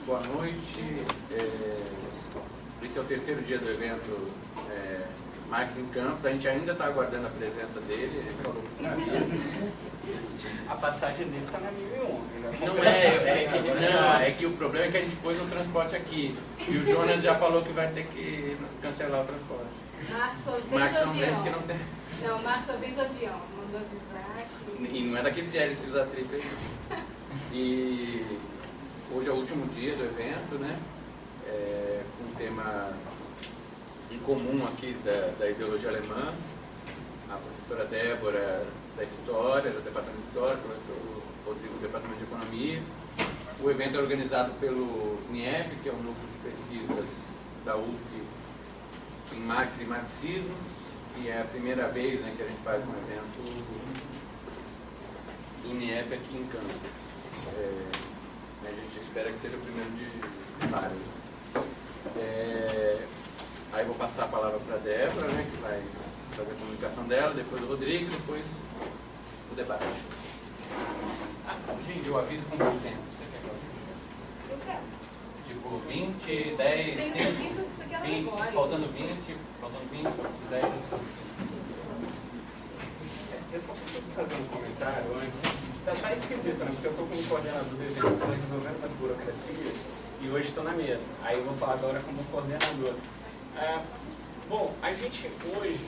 Boa noite. Esse é o terceiro dia do evento Marx em Campos. A gente ainda está aguardando a presença dele. Ele falou que sabia. A passagem dele está na 1001. Não, é que o problema é que a gente pôs um transporte aqui. E o Jonas já falou que vai ter que cancelar o transporte. Marcos não vem porque não tem. Não, Marcos só vem de avião. Mandou avisar que... E não é daquele dia, ele da tripa aí. E hoje é o último dia do evento, né? Com um tema em comum aqui da ideologia alemã. A professora Débora da História, do Departamento de História, o professor Rodrigo do Departamento de Economia. O evento é organizado pelo NIEP, que é um núcleo de pesquisas da UF em Marx e Marxismo, e é a primeira vez, né, que a gente faz um evento do NIEP aqui em Campos. A gente espera que seja o primeiro de vários. Aí eu vou passar a palavra para a Débora, né, que vai fazer a comunicação dela, depois o Rodrigo, depois o debate. Gente, eu aviso com muito tempo. Você quer que eu avise? Eu quero. Tipo, 20, 10, Tem 5, você quer 20, agora. faltando 20, 10. Eu só preciso fazer um comentário antes. Tá esquisito, né? Porque eu estou com o coordenador do evento, estou resolvendo as burocracias e hoje estou na mesa. Aí eu vou falar agora como coordenador. Bom, a gente hoje,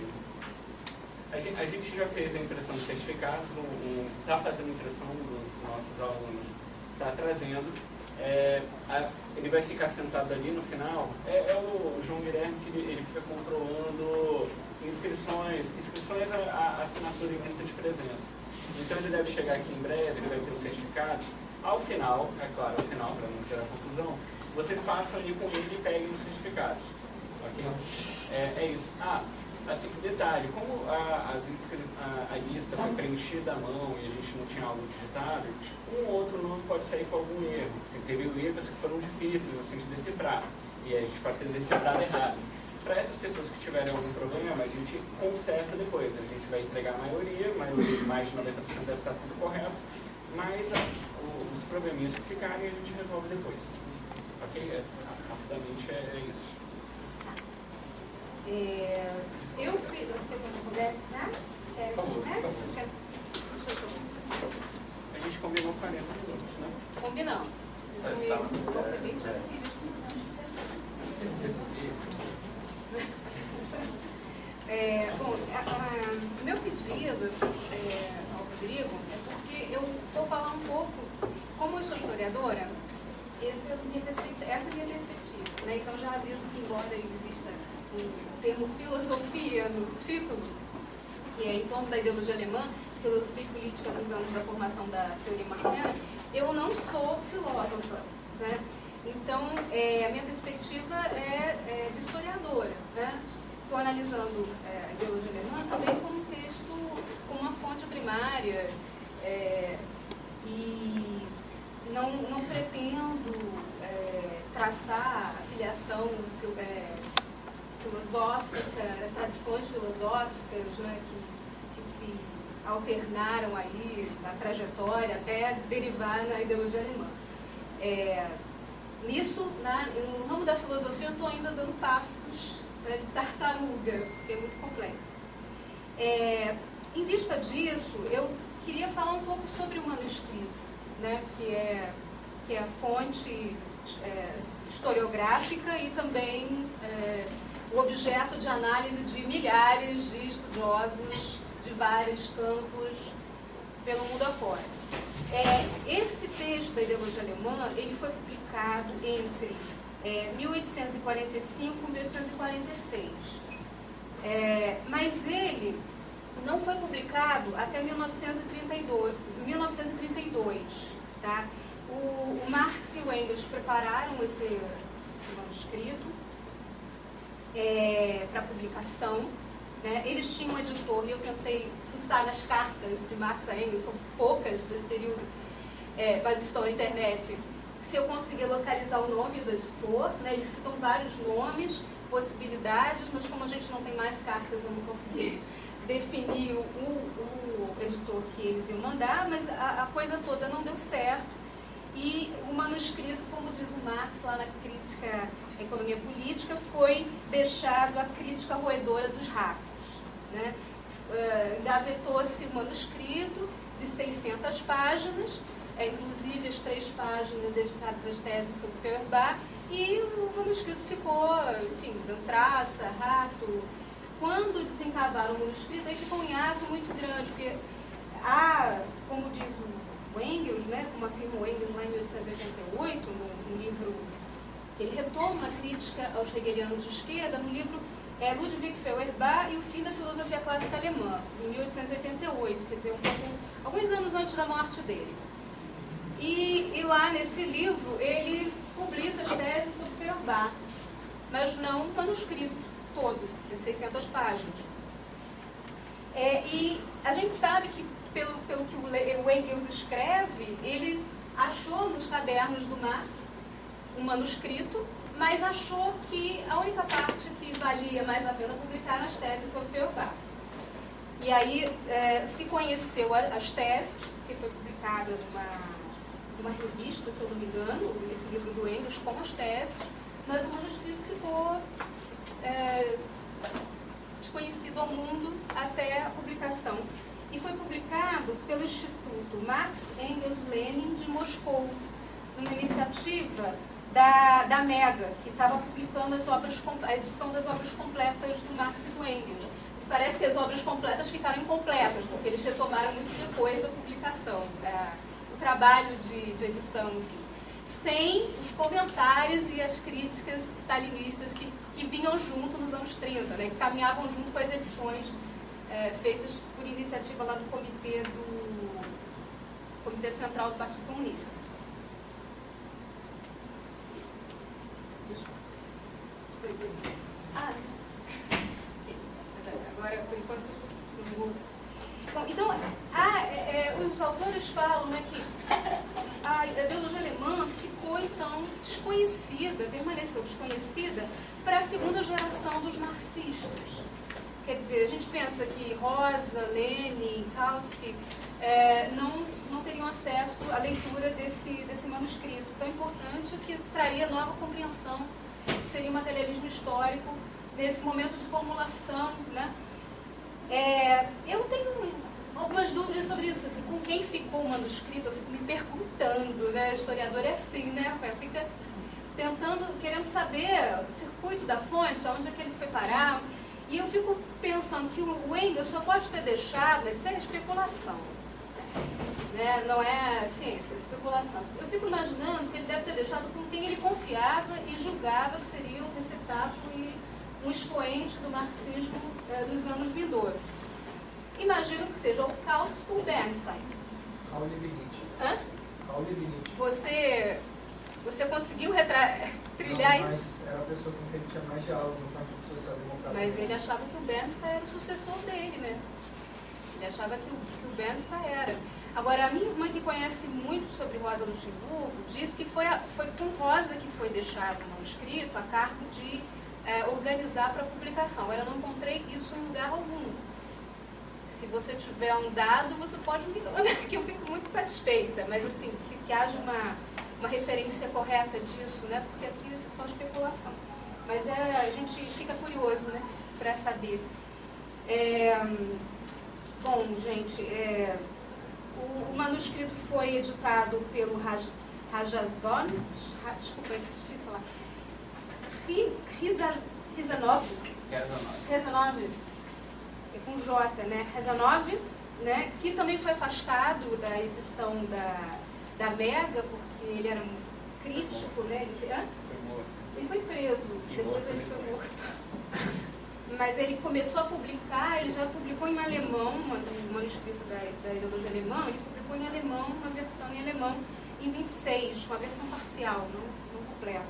a gente já fez a impressão de certificados, está fazendo a impressão dos nossos alunos, está trazendo. Ele vai ficar sentado ali no final. É o João Guilherme que ele fica controlando inscrições a assinatura em lista de presença. Então ele deve chegar aqui em breve, ele vai ter o certificado. Ao final, é claro, ao final, para não gerar confusão, vocês passam ali com ele e peguem os certificados. Ok? É isso. Assim, detalhe, como a lista foi preenchida à mão e a gente não tinha algo digitado, um ou outro nome pode sair com algum erro. Assim, teve letras que foram difíceis assim, de decifrar, e a gente pode ter decifrado errado. Para essas pessoas que tiverem algum problema, a gente conserta depois. A gente vai entregar a maioria de mais de 90% deve estar tudo correto, mas os probleminhas que ficarem a gente resolve depois. Ok? Rapidamente é isso. Você pudesse já? Por favor. Deixa eu... A gente combinou 40 minutos, né? Combinamos. Vocês vão me conseguir bom, meu pedido ao Rodrigo é porque eu vou falar um pouco, como eu sou historiadora, essa é a minha perspectiva, né? Então já aviso que, embora exista o termo filosofia no título, que é em torno da ideologia alemã, filosofia e política nos anos da formação da teoria marxiana, eu não sou filósofa, né? Então, a minha perspectiva é de historiadora, né? Estou analisando a ideologia alemã também como um texto, como uma fonte primária, e não pretendo traçar a filiação filosófica, as tradições filosóficas, né, que se alternaram aí na trajetória até derivar na ideologia alemã. Nisso, no ramo da filosofia, eu estou ainda dando passos, né, de tartaruga, porque é muito complexo. Em vista disso, eu queria falar um pouco sobre o manuscrito, né, que é a fonte historiográfica e também o objeto de análise de milhares de estudiosos de vários campos pelo mundo afora. Esse texto da ideologia alemã, ele foi publicado entre 1845 e 1846. Mas ele não foi publicado até 1932. Tá? O Marx e o Engels prepararam esse manuscrito para publicação. Né? Eles tinham um editor, e eu tentei fuçar nas cartas de Marx a Engels, são poucas desse período, mas estão na internet. Se eu conseguir localizar o nome do editor, né, eles citam vários nomes, possibilidades, mas como a gente não tem mais cartas, eu não consegui definir o editor que eles iam mandar, mas a coisa toda não deu certo. e o manuscrito, como diz o Marx lá na Crítica à Economia Política, foi deixado à crítica roedora dos ratos, né? Gavetou-se o manuscrito de 600 páginas, inclusive as 3 páginas dedicadas às teses sobre Feuerbach, e o manuscrito ficou, enfim, dando traça, rato. Quando desencavaram o manuscrito, aí ficou um hiato muito grande, porque há, como diz o Engels, né, como afirma o Engels lá em 1888, no livro que ele retoma a crítica aos hegelianos de esquerda, no livro Ludwig Feuerbach e o fim da filosofia clássica alemã, em 1888, quer dizer, alguns anos antes da morte dele. E lá nesse livro ele publica as teses sobre Feuerbach, mas não o manuscrito todo, de 600 páginas. E a gente sabe que, pelo que o Engels escreve, ele achou nos cadernos do Marx um manuscrito, mas achou que a única parte que valia mais a pena publicar as teses sobre Feuerbach. E aí se conheceu as teses, que foi publicada numa revista, se eu não me engano, esse livro do Engels com as teses, mas o manuscrito ficou desconhecido ao mundo até a publicação. E foi publicado pelo Instituto Marx Engels Lenin de Moscou, numa iniciativa da Mega, que estava publicando a edição das obras completas do Marx e do Engels. Parece que as obras completas ficaram incompletas, porque eles retomaram muito depois da publicação, o trabalho de edição, enfim, sem os comentários e as críticas stalinistas que vinham junto nos anos 30, né, que caminhavam junto com as edições feitas por iniciativa lá do Comitê Central do Partido Comunista. Agora, por enquanto, não vou. Bom, então, os autores falam, né, que a ideologia alemã ficou, então, desconhecida, permaneceu desconhecida para a segunda geração dos marxistas. Quer dizer, a gente pensa que Rosa, Lenin, Kautsky não teriam acesso à leitura desse manuscrito tão importante, que traria nova compreensão, que seria o materialismo histórico nesse momento de formulação, né? Eu tenho algumas dúvidas sobre isso, assim, com quem ficou o manuscrito, eu fico me perguntando, né? Historiador é assim, né? Fica querendo saber o circuito da fonte, aonde é que ele foi parar, e eu fico pensando que o Engels só pode ter deixado, isso é especulação, né? Não é ciência, é especulação. Eu fico imaginando que ele deve ter deixado com quem ele confiava e julgava que seria um receptáculo e um expoente do marxismo nos anos vindouros. Imagino que seja o Kautsky ou o Bernstein. Caule Benite. Hã? Caule Benite. Você conseguiu trilhar isso? Mas era a pessoa com quem ele tinha mais diálogo no Partido Social Democrata. Mas ele achava que o Bernstein era o sucessor dele, né? Ele achava que o Bernstein era. Agora, a minha irmã, que conhece muito sobre Rosa Luxemburgo, diz que foi com Rosa que foi deixado o manuscrito a cargo de organizar para publicação. Agora, eu não encontrei isso em lugar algum. Se você tiver um dado, você pode me dar, que eu fico muito satisfeita. Mas, assim, que haja uma referência correta disso, né? Porque aqui isso é só especulação. Mas a gente fica curioso, né? Para saber. Bom, gente, o manuscrito foi editado pelo Rajazon, desculpa, é difícil falar, Rezanov, é com J, né? Rezanov, né? Que também foi afastado da edição da Mega, porque ele era um crítico, né? Ele foi preso, depois ele foi morto. Mas ele começou a publicar, ele já publicou em alemão, um manuscrito da ideologia alemã, ele publicou em alemão, uma versão em alemão, em 26, uma versão parcial, não completa,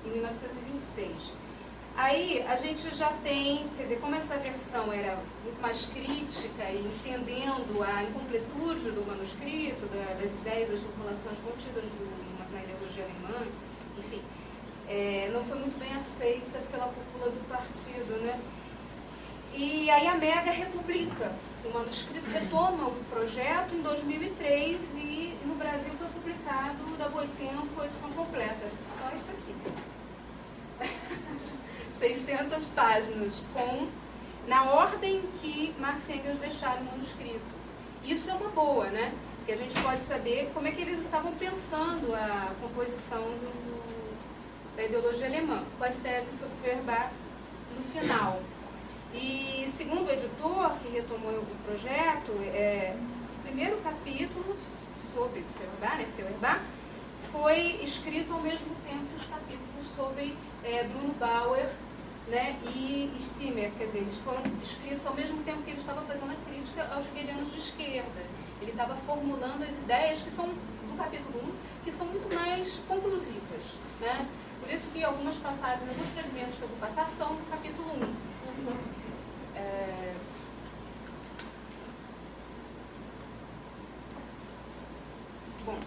em 1926. Aí a gente já tem, quer dizer, como essa versão era muito mais crítica e entendendo a incompletude do manuscrito, das ideias, das formulações contidas na ideologia alemã, enfim, não foi muito bem aceita pela cúpula do partido, né? E aí a Mega republica o manuscrito, retoma o projeto em 2003 e e no Brasil foi publicado da Boitempo, edição completa. Só isso aqui. 600 páginas, na ordem que Marx e Engels deixaram o manuscrito. Isso é uma boa, né? Porque a gente pode saber como é que eles estavam pensando a composição da ideologia alemã, com as teses sobre Feuerbach no final. E, segundo o editor, que retomou o projeto, o primeiro capítulo sobre Feuerbach, foi escrito ao mesmo tempo que os capítulos sobre Bruno Bauer, né, e Stimmer, quer dizer, eles foram escritos ao mesmo tempo que ele estava fazendo a crítica aos hegelianos de esquerda. Ele estava formulando as ideias que são, do capítulo 1, que são muito mais conclusivas, né? Por isso que algumas passagens, alguns fragmentos que eu vou passar são do capítulo 1. Bom,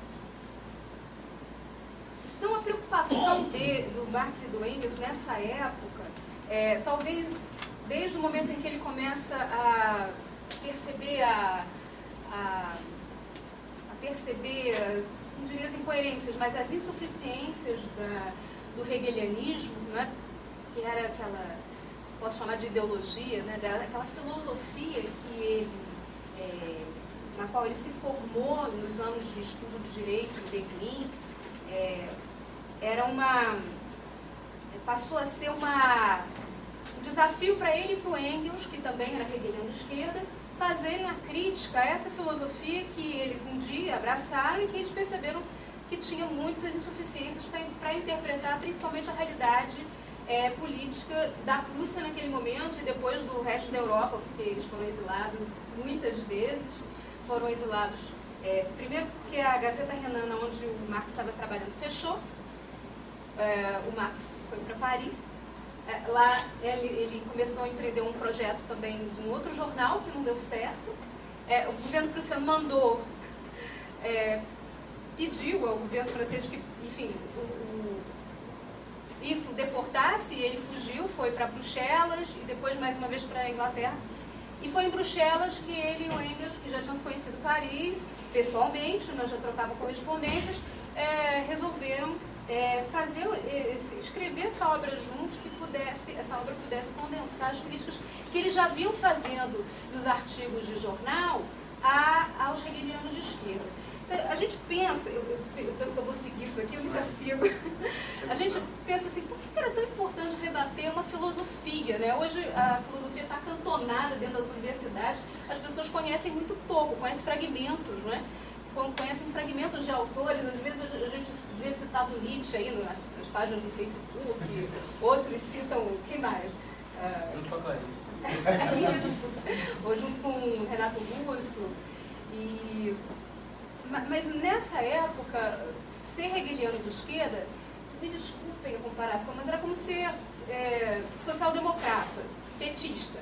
então a preocupação do Marx e do Engels nessa época, talvez desde o momento em que ele começa a perceber não diria as incoerências, mas as insuficiências do hegelianismo, né, que era aquela, posso chamar de ideologia, né, aquela filosofia que ele, na qual ele se formou nos anos de estudo de direito em Berlim, passou a ser um desafio para ele e para o Engels, que também era hegeliano de esquerda, fazerem a crítica a essa filosofia que eles um dia abraçaram e que eles perceberam que tinha muitas insuficiências para interpretar principalmente a realidade política da Prússia naquele momento e depois do resto da Europa, porque eles foram exilados muitas vezes, foram exilados primeiro porque a Gazeta Renana, onde o Marx estava trabalhando, fechou, o Marx foi para Paris. Lá ele começou a empreender um projeto também de um outro jornal que não deu certo. O governo prussiano pediu ao governo francês que, enfim, isso deportasse, e ele fugiu, foi para Bruxelas e depois mais uma vez para a Inglaterra. E foi em Bruxelas que ele e o Engels, que já tinham se conhecido em Paris, pessoalmente, nós já trocávamos correspondências, resolveram escrever essa obra juntos, que essa obra pudesse condensar as críticas que eles já vinham fazendo nos artigos de jornal aos hegelianos de esquerda. A gente pensa, eu penso que eu vou seguir isso aqui, eu nunca sigo. A gente pensa assim, por que era tão importante rebater uma filosofia, né? Hoje a filosofia está acantonada dentro das universidades, as pessoas conhecem muito pouco, conhecem fragmentos, né? Conhecem fragmentos de autores, às vezes a gente vê citado Nietzsche aí nas páginas do Facebook, outros citam, quem mais? Junto com a Clarice. Isso, ou junto com o Renato Russo. Mas nessa época, ser hegeliano de esquerda, me desculpem a comparação, mas era como ser social-democrata, petista.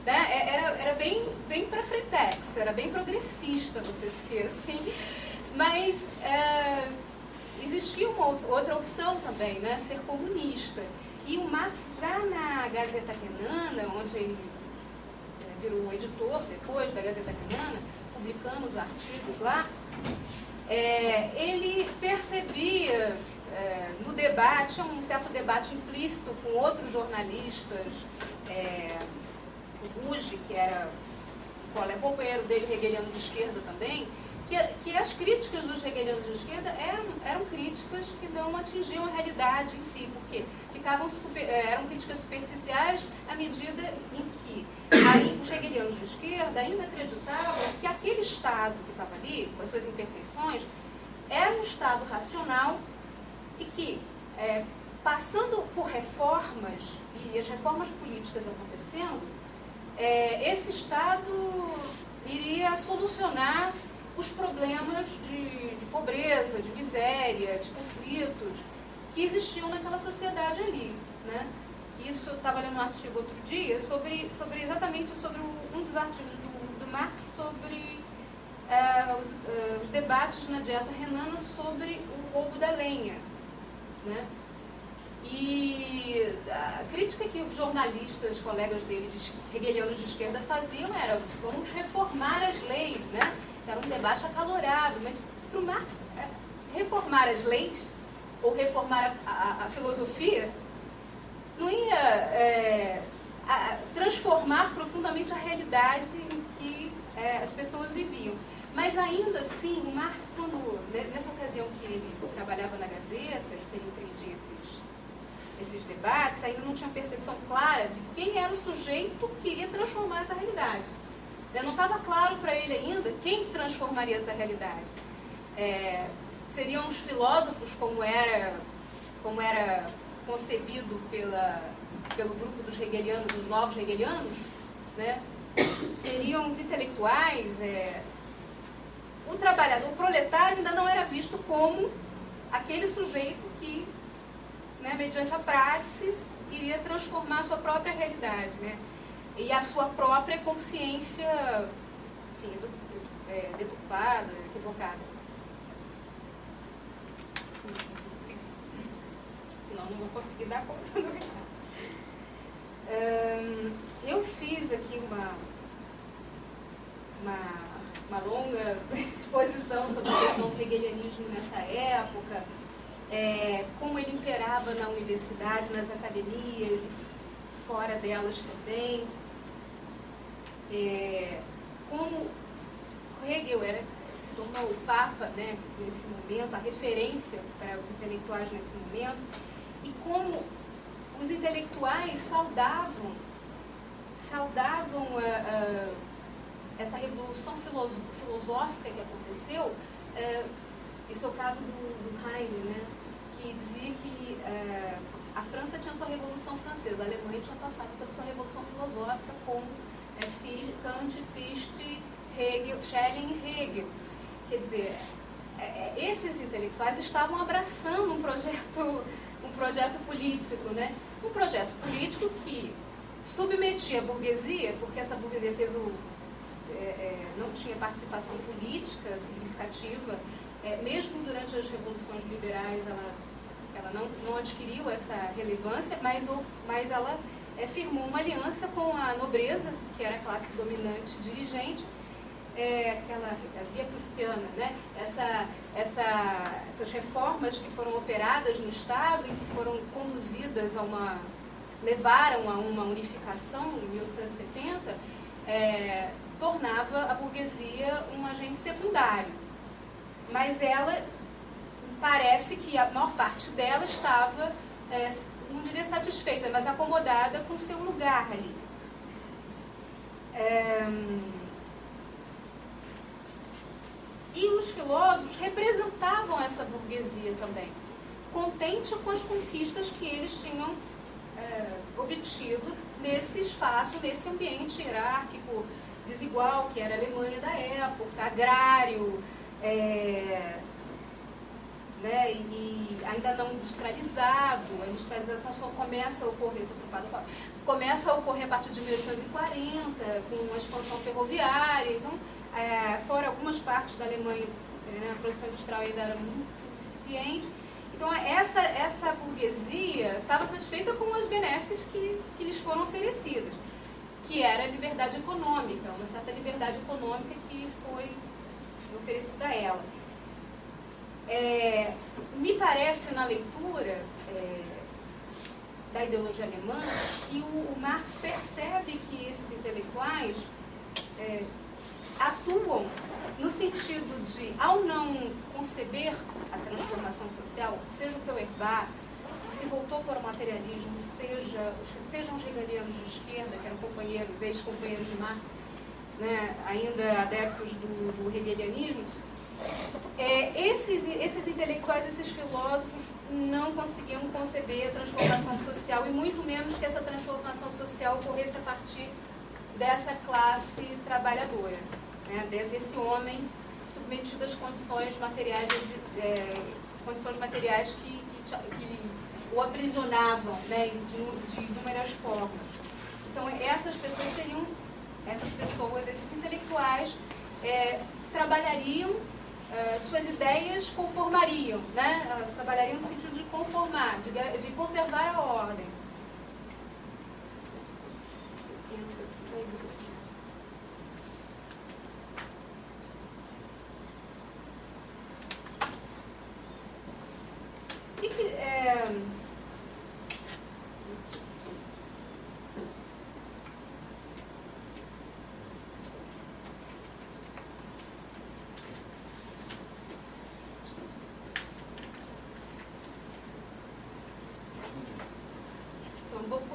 Né? Era bem para Freitex, era bem progressista, você ser assim. Mas existia uma outra opção também, né? Ser comunista. E o Marx, já na Gazeta Renana, onde ele virou editor depois da Gazeta Renana, publicando os artigos lá, ele percebia no debate, um certo debate implícito com outros jornalistas, o Ruge, que era companheiro dele, hegeliano de esquerda também, que as críticas dos hegelianos de esquerda eram críticas que não atingiam a realidade em si, porque eram críticas superficiais à medida em que os hegelianos de esquerda ainda acreditavam que aquele Estado que estava ali, com as suas imperfeições, era um Estado racional e que, passando por reformas e as reformas políticas acontecendo, esse Estado iria solucionar os problemas de pobreza, de miséria, de conflitos que existiam naquela sociedade ali, né? Isso eu estava lendo um artigo outro dia exatamente sobre um dos artigos do Marx sobre os debates na Dieta Renana sobre o roubo da lenha, né? E a crítica que os jornalistas, colegas dele, hegelianos de esquerda, faziam era: vamos reformar as leis, né? Era um debate acalorado, mas para o Marx, reformar as leis ou reformar a filosofia não ia transformar profundamente a realidade em que as pessoas viviam. Mas ainda assim, o Marx, nessa ocasião que ele trabalhava na Gazeta, que ele entendia esses debates, ainda não tinha percepção clara de quem era o sujeito que iria transformar essa realidade. Não estava claro para ele ainda quem transformaria essa realidade. Seriam os filósofos, como era concebido pelo grupo dos hegelianos, dos novos hegelianos, né? Seriam os intelectuais. O trabalhador, o proletário, ainda não era visto como aquele sujeito que, né, mediante a praxis, iria transformar a sua própria realidade, né? E a sua própria consciência, enfim, deturpada, equivocada. Senão não vou conseguir dar conta do recado. Eu fiz aqui uma longa exposição sobre a questão do hegelianismo nessa época, como ele imperava na universidade, nas academias e fora delas também, como Hegel se tornou o Papa, né, nesse momento, a referência para os intelectuais nesse momento, e como os intelectuais saudavam essa revolução filosófica que aconteceu. Esse é o caso do Heine, né, que dizia que a França tinha sua Revolução Francesa, a Alemanha tinha passado pela sua Revolução Filosófica com Kant, Fichte, Hegel, Schelling e Hegel. Quer dizer, esses intelectuais estavam abraçando um projeto político, né? Um projeto político que submetia a burguesia, porque essa burguesia não tinha participação política significativa, mesmo durante as revoluções liberais ela não adquiriu essa relevância, mas ela firmou uma aliança com a nobreza, que era a classe dominante dirigente, aquela via prussiana, né? Essas reformas que foram operadas no Estado e que foram conduzidas levaram a uma unificação em 1870, tornava a burguesia um agente secundário. Mas ela, parece que a maior parte dela estava, não diria satisfeita, mas acomodada com seu lugar ali. E os filósofos representavam essa burguesia também, contente com as conquistas que eles tinham obtido nesse espaço, nesse ambiente hierárquico, desigual, que era a Alemanha da época, agrário, né, e ainda não industrializado. A industrialização só começa a ocorrer, começa a ocorrer a partir de 1840, com a expansão ferroviária. Então, fora algumas partes da Alemanha, a produção industrial ainda era muito incipiente. Então, essa burguesia estava satisfeita com as benesses que lhes foram oferecidas, que era a liberdade econômica, uma certa liberdade econômica que foi oferecida a ela. Me parece, na leitura da ideologia alemã, que o Marx percebe que esses intelectuais atuam no sentido de, ao não conceber a transformação social, seja o Feuerbach, que se voltou para o materialismo, sejam os hegelianos de esquerda, que eram ex-companheiros de Marx, né, ainda adeptos do hegelianismo, esses intelectuais, esses filósofos não conseguiam conceber a transformação social, e muito menos que essa transformação social ocorresse a partir dessa classe trabalhadora, né, desse homem submetido às condições materiais, que o aprisionavam, né, de inúmeras formas. Então, esses intelectuais trabalhariam, suas ideias conformariam, né? Elas trabalhariam no sentido de conformar, de conservar a ordem.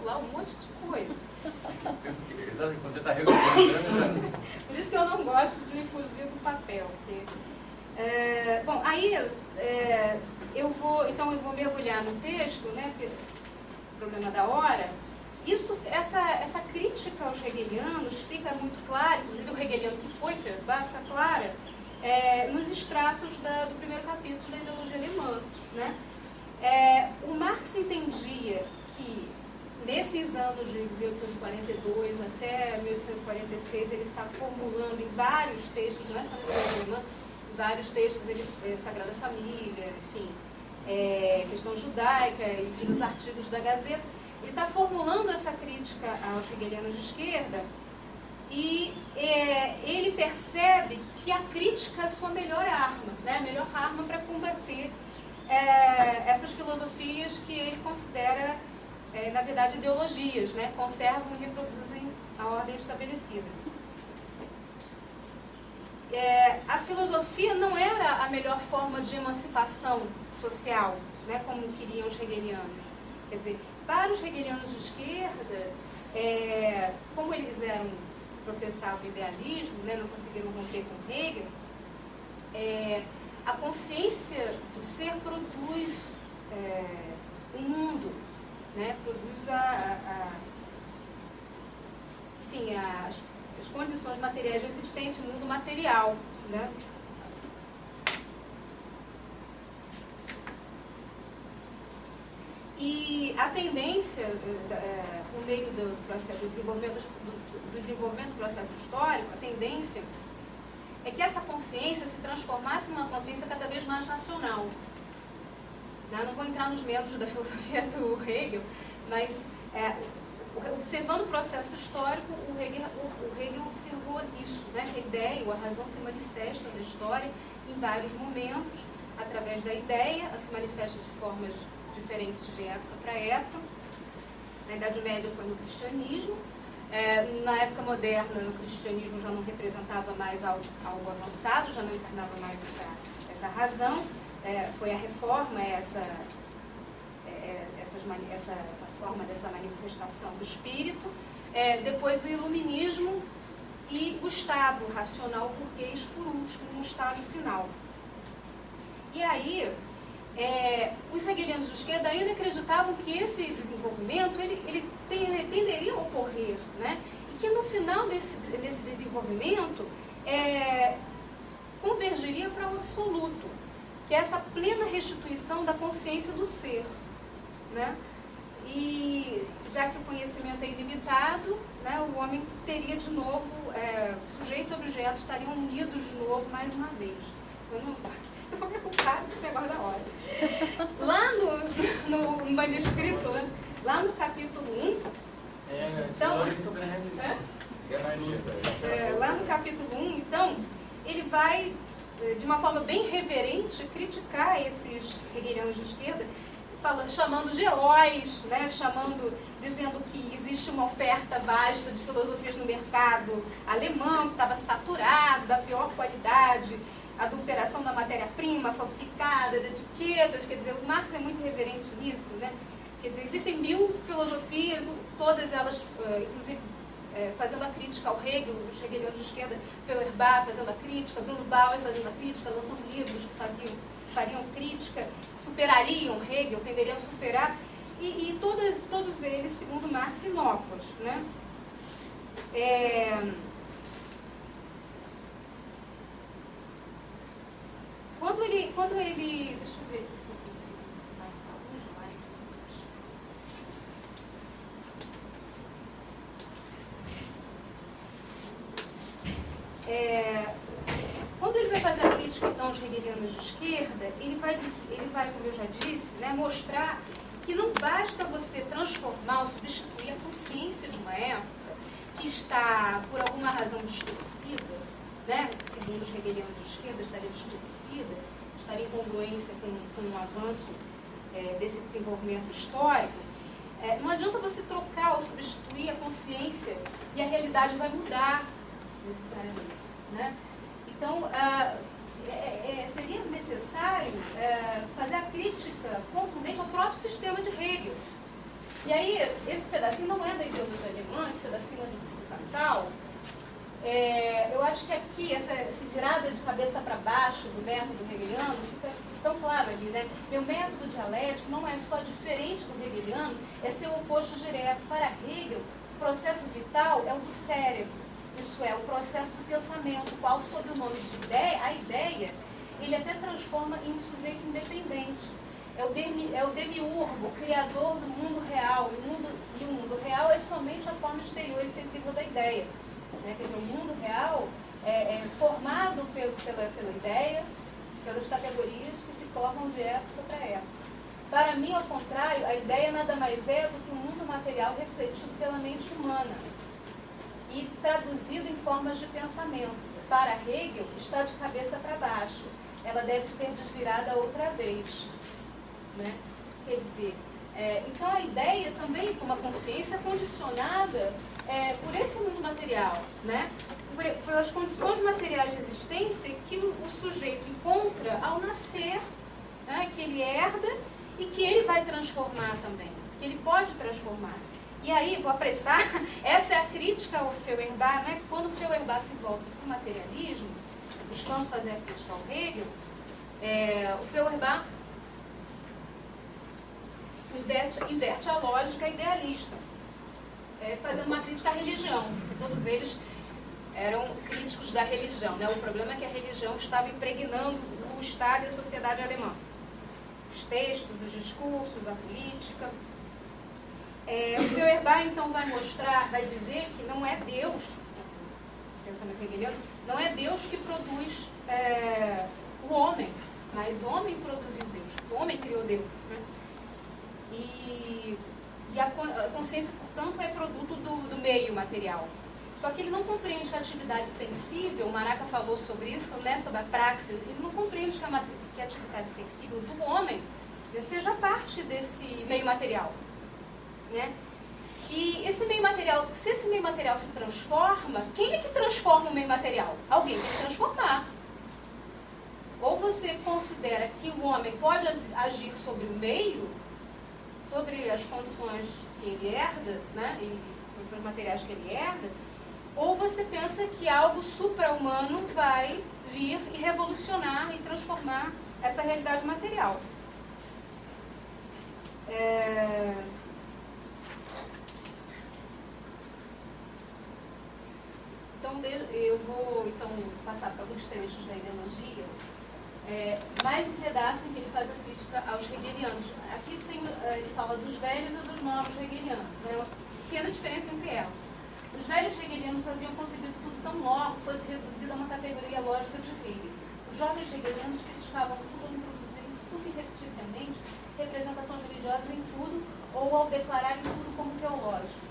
lá um monte de coisa. Exatamente, você está recomendando. Por isso que eu não gosto de fugir do papel. Bom, aí eu vou mergulhar no texto, né, problema da hora. Essa crítica aos hegelianos fica muito clara, inclusive o hegeliano que foi Feuerbach, fica clara nos extratos do primeiro capítulo da ideologia alemã, né? O Marx entendia que nesses anos de 1842 até 1846 ele está formulando em vários textos, não é só na ideologia alemã, em vários textos, Sagrada Família, enfim, questão judaica e nos artigos da Gazeta, ele está formulando essa crítica aos hegelianos de esquerda e ele percebe que a crítica é a sua melhor arma, né? A melhor arma para combater essas filosofias que ele considera, na verdade, ideologias, né? Conservam e reproduzem a ordem estabelecida. A filosofia não era a melhor forma de emancipação social, né? Como queriam os hegelianos. Quer dizer, para os hegelianos de esquerda, como eles professavam o idealismo, né, não conseguiram romper com Hegel, a consciência do ser produz o mundo, né, produz enfim, as condições materiais de existência, o mundo material, né? E a tendência, por meio do processo do desenvolvimento do processo histórico, a tendência é que essa consciência se transformasse numa consciência cada vez mais nacional. Não vou entrar nos métodos da filosofia do Hegel, mas observando o processo histórico, o Hegel observou isso, né? A ideia ou a razão se manifesta na história em vários momentos, através da ideia, ela se manifesta de formas diferentes de época para época. Na Idade Média foi no cristianismo. Na época moderna, o cristianismo já não representava mais algo avançado, já não encarnava mais essa razão. Foi a reforma, essa forma dessa manifestação do espírito. Depois o iluminismo e o Estado racional burguês, por último, no estágio final. E aí, os hegelianos de esquerda ainda acreditavam que esse desenvolvimento ele tenderia a ocorrer, né? E que no final desse desenvolvimento convergiria para o absoluto, que é essa plena restituição da consciência do ser, né? E já que o conhecimento é ilimitado, né, o homem teria de novo, sujeito e objeto estariam unidos de novo mais uma vez. Eu não estou preocupada com o negócio da hora. Lá no manuscrito, né, lá no capítulo 1, então, muito grande. Lá no capítulo 1, então, ele vai, de uma forma bem reverente, criticar esses hegelianos de esquerda, chamando de heróis, né, dizendo que existe uma oferta vasta de filosofias no mercado alemão, que estava saturado, da pior qualidade, adulteração da matéria-prima, falsificada, de etiquetas. Quer dizer, o Marx é muito reverente nisso, né? Quer dizer, existem 1000 filosofias, todas elas, inclusive, fazendo a crítica ao Hegel, os hegelianos de esquerda, Feuerbach fazendo a crítica, Bruno Bauer fazendo a crítica, lançando livros que fariam crítica, superariam Hegel, tenderiam a superar, e todos eles, segundo Marx, inócuos, né? Quando ele, deixa eu ver aqui se eu consigo passar um slide. Quando ele vai fazer a crítica, então, aos hegelianos de esquerda, ele vai, como eu já disse, né, mostrar que não basta você transformar ou substituir a consciência de uma época que está, por alguma razão, distorcida, né, segundo os hegelianos de esquerda, estaria distorcida, estaria em congruência com o avanço desse desenvolvimento histórico. Não adianta você trocar ou substituir a consciência e a realidade vai mudar necessariamente, né? Então, seria necessário fazer a crítica contundente ao próprio sistema de Hegel. E aí, esse pedacinho não é da ideologia alemã, esse pedacinho é do Capital. Eu acho que aqui, essa virada de cabeça para baixo do método hegeliano fica tão claro ali, né? Meu método dialético não é só diferente do hegeliano, é seu oposto direto. Para Hegel, o processo vital é o do cérebro, isso é, o processo do pensamento, o qual, sob o nome de ideia, a ideia, ele até transforma em um sujeito independente. É o demiurgo, o criador do mundo real, e o mundo real é somente a forma exterior e sensível da ideia. Quer dizer, o mundo real é formado pela ideia, pelas categorias que se formam de época para época. Para mim, ao contrário, a ideia nada mais é do que um mundo material refletido pela mente humana e traduzido em formas de pensamento. Para Hegel, está de cabeça para baixo. Ela deve ser desvirada outra vez. Né? Quer dizer, então a ideia também, como a consciência, é condicionada por esse mundo material, né? Pelas condições materiais de existência que o sujeito encontra ao nascer, né? Que ele herda e que ele vai transformar também, que ele pode transformar. E aí, vou apressar, essa é a crítica ao Feuerbach, né? Quando o Feuerbach se volta para o materialismo, buscando fazer a crítica ao Hegel, o Feuerbach inverte a lógica idealista, fazendo uma crítica à religião. Todos eles eram críticos da religião, né? O problema é que a religião estava impregnando o Estado e a sociedade alemã. Os textos, os discursos, a política. O Feuerbach, então, vai dizer que não é Deus, pensamento hegeliano, não é Deus que produz o homem, mas o homem produziu Deus, o homem criou Deus, né? E a consciência, portanto, é produto do meio material. Só que ele não compreende que a atividade sensível, o Maraca falou sobre isso, né, sobre a praxis, ele não compreende que a atividade sensível do homem seja parte desse meio material. Né? E esse meio material, se esse meio material se transforma, quem é que transforma o meio material? Alguém tem que transformar. Ou você considera que o homem pode agir sobre o meio, sobre as condições que ele herda, né, e condições materiais que ele herda, ou você pensa que algo supra-humano vai vir e revolucionar e transformar essa realidade material. Então, eu vou passar para alguns trechos da ideologia. Mais um pedaço em que ele faz a crítica aos hegelianos. Aqui ele fala dos velhos e dos novos hegelianos. É uma pequena diferença entre elas. Os velhos hegelianos haviam concebido que tudo tão logo fosse reduzido a uma categoria lógica de Hegel. Os jovens hegelianos criticavam tudo ao introduzirem subrepticiamente representações religiosas em tudo ou ao declararem tudo como teológico.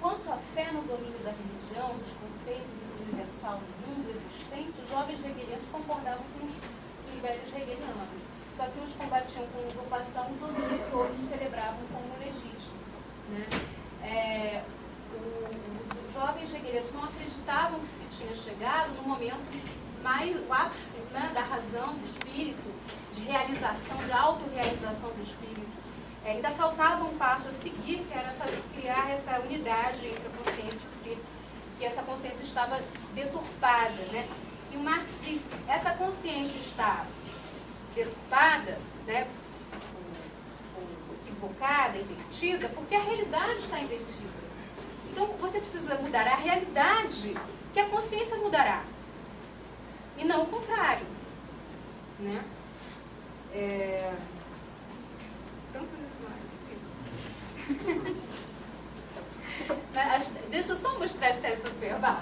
Quanto à fé no domínio da religião, dos conceitos e do universal no mundo existente, os jovens hegelianos concordavam com os velhos hegelianos. Só que uns combatiam com usurpação o domínio que outros celebravam como legítimo. Né? Os jovens hegelianos não acreditavam que se tinha chegado no momento o ápice, né, da razão, do espírito, de realização, de autorrealização do espírito. Ainda faltava um passo a seguir, que era criar essa unidade entre a consciência e o ser, que essa consciência estava deturpada, né? E o Marx diz, essa consciência está deturpada, né, ou equivocada, invertida, porque a realidade está invertida. Então, você precisa mudar a realidade, que a consciência mudará. E não o contrário. Né? Deixa eu só mostrar as teses do Feuerbach,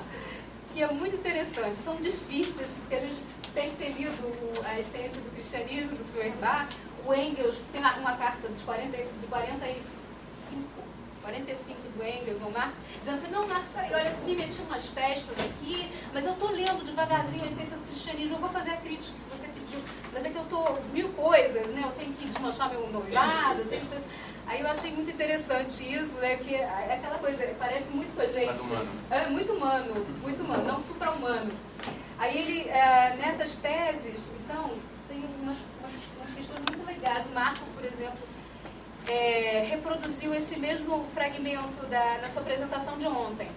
que é muito interessante. São difíceis, porque a gente tem que ter lido a essência do cristianismo do Feuerbach. O Engels tem uma carta de 45 do Engels, ou Marx, dizendo assim, não, Marx, peraí, olha, me meti em umas festas aqui, mas eu estou lendo devagarzinho a essência do cristianismo, eu vou fazer a crítica que você pediu, mas é que eu estou mil coisas, né, eu tenho que desmanchar meu lado, eu tenho que... Aí eu achei muito interessante isso, né, que é aquela coisa, parece muito com a gente. Muito humano, não supra-humano. Aí ele, nessas teses, então, tem umas questões muito legais. O Marco, por exemplo, reproduziu esse mesmo fragmento na sua apresentação de ontem.